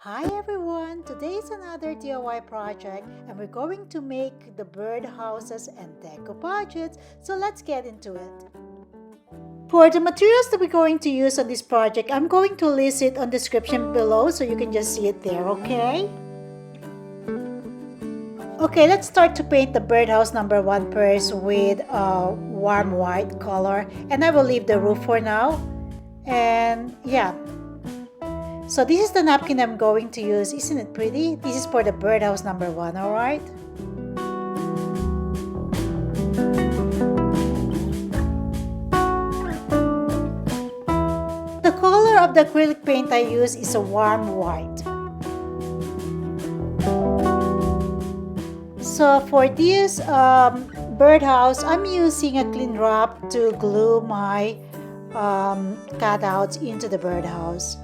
Hi everyone! Today is another DIY project and we're going to make the bird houses and decoupages, so let's get into it. For the materials that we're going to use on this project, I'm going to list it on the description below so you can just see it there, okay? Okay, let's start to paint the birdhouse number 1 first with a warm white color, and I will leave the roof for now. And yeah. So this is the napkin I'm going to use. Isn't it pretty? This is for the birdhouse number 1, alright? The color of the acrylic paint I use is a warm white. So for this birdhouse, I'm using a cling wrap to glue my cutouts into the birdhouse.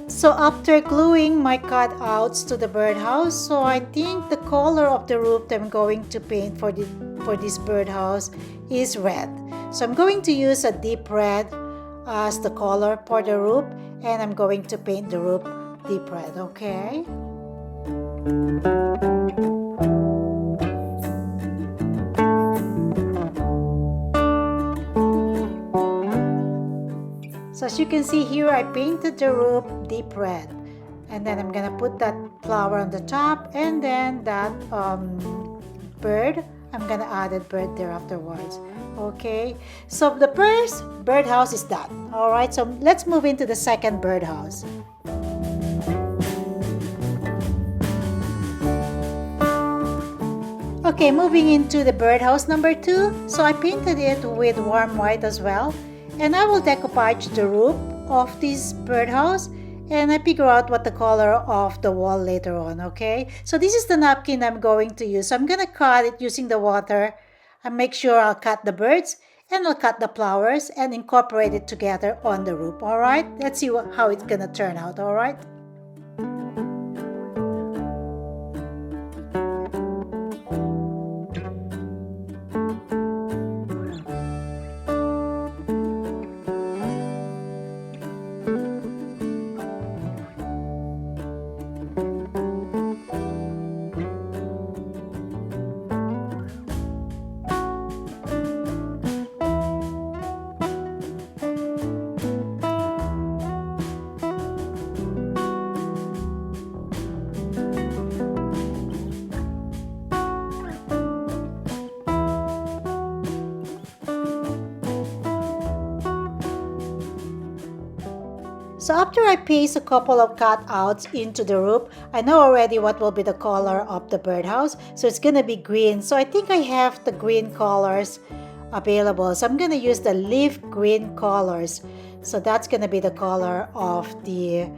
So after gluing my cutouts to the birdhouse, so I think the color of the roof that I'm going to paint for this birdhouse is red. So I'm going to use a deep red as the color for the roof, and I'm going to paint the roof deep red, okay? So as you can see here, I painted the roof deep red, and then I'm gonna put that flower on the top, and then that bird, I'm gonna add a bird there afterwards. Okay, so the first birdhouse is done. All right, so let's move into the second birdhouse. Okay, moving into the birdhouse number 2. So I painted it with warm white as well. And I will decoupage the roof of this birdhouse, and I figure out what the color of the wall later on, okay? So this is the napkin I'm going to use. So I'm going to cut it using the water and make sure I'll cut the birds and I'll cut the flowers and incorporate it together on the roof, all right? Let's see how it's going to turn out, all right? So after I paste a couple of cutouts into the roof, I know already what will be the color of the birdhouse. So it's going to be green. So I think I have the green colors available. So I'm going to use the leaf green colors. So that's going to be the color of the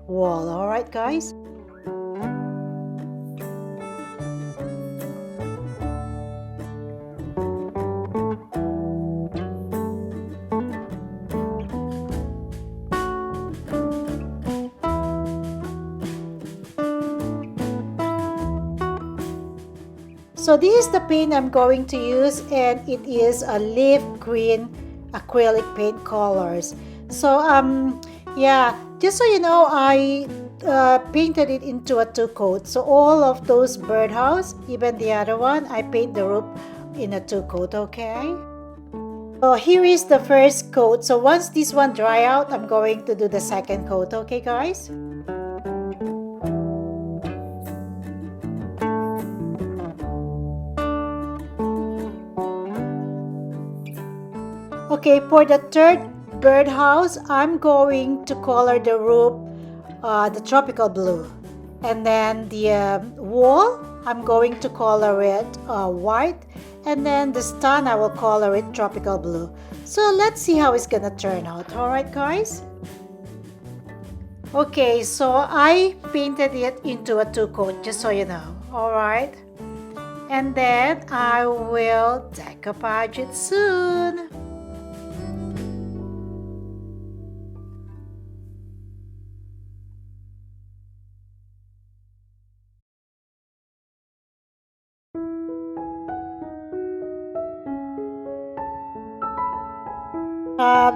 wall. All right, guys? So this is the paint I'm going to use, and it is a leaf green acrylic paint colors. So yeah, just so you know, I painted it into a 2-coat. So all of those birdhouse, even the other one, I paint the roof in a 2-coat, okay? So here is the first coat. So once this one dry out, I'm going to do the second coat, okay guys? Okay, for the third birdhouse, I'm going to color the roof the tropical blue. And then the wall, I'm going to color it white. And then the stand, I will color it tropical blue. So let's see how it's gonna turn out. Alright guys? Okay, so I painted it into a two coat, just so you know. Alright. And then I will decoupage it soon.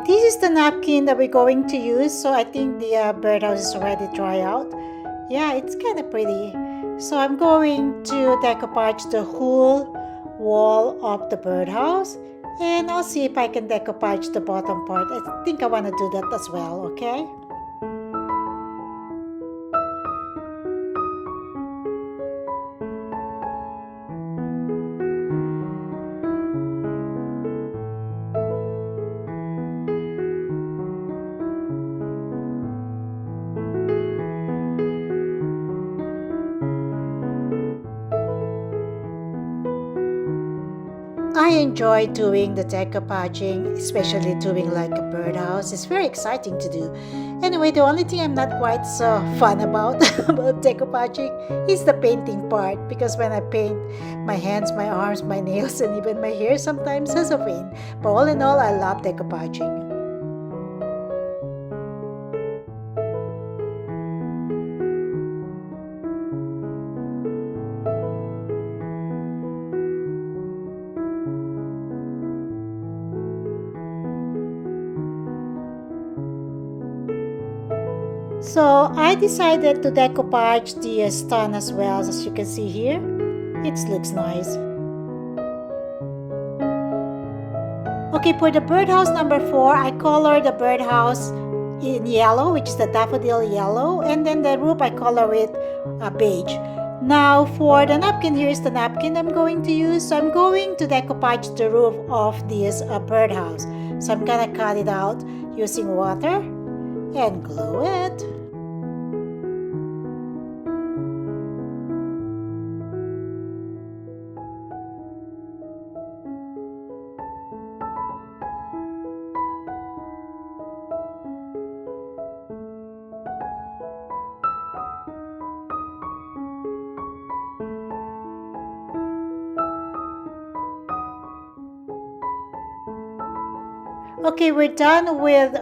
This is the napkin that we're going to use, so I think the birdhouse is already dry out. Yeah, it's kind of pretty. So I'm going to decoupage the whole wall of the birdhouse, and I'll see if I can decoupage the bottom part. I think I want to do that as well, okay? I enjoy doing the decoupaging, especially doing like a birdhouse. It's very exciting to do. Anyway, the only thing I'm not quite so fun about about decoupaging is the painting part, because when I paint, my hands, my arms, my nails, and even my hair sometimes has a pain. But all in all, I love decoupaging. So I decided to decoupage the stone as well, as you can see here. It looks nice. Okay, for the birdhouse number 4, I colored the birdhouse in yellow, which is the daffodil yellow, and then the roof I color it beige. Now for the napkin, here's the napkin I'm going to use. So I'm going to decoupage the roof of this birdhouse. So I'm gonna cut it out using water and glue it. Okay, we're done with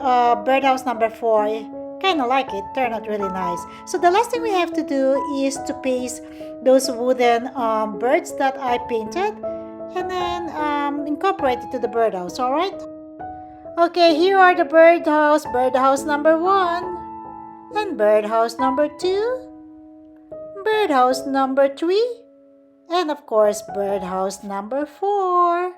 birdhouse number 4. Kind of like it, turned out really nice. So the last thing we have to do is to paste those wooden birds that I painted, and then incorporate it to the birdhouse, alright? Okay, here are the birdhouse. Birdhouse number 1, and birdhouse number 2, birdhouse number 3, and of course birdhouse number 4.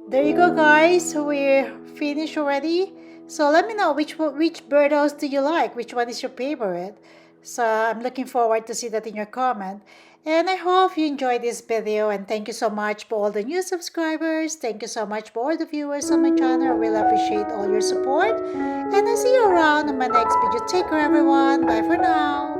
There you go, guys. We're finished already. So let me know which birdhouse do you like? Which one is your favorite? So I'm looking forward to see that in your comment. And I hope you enjoyed this video, and thank you so much for all the new subscribers. Thank you so much for all the viewers on my channel. I really appreciate all your support. And I'll see you around on my next video. Take care, everyone. Bye for now.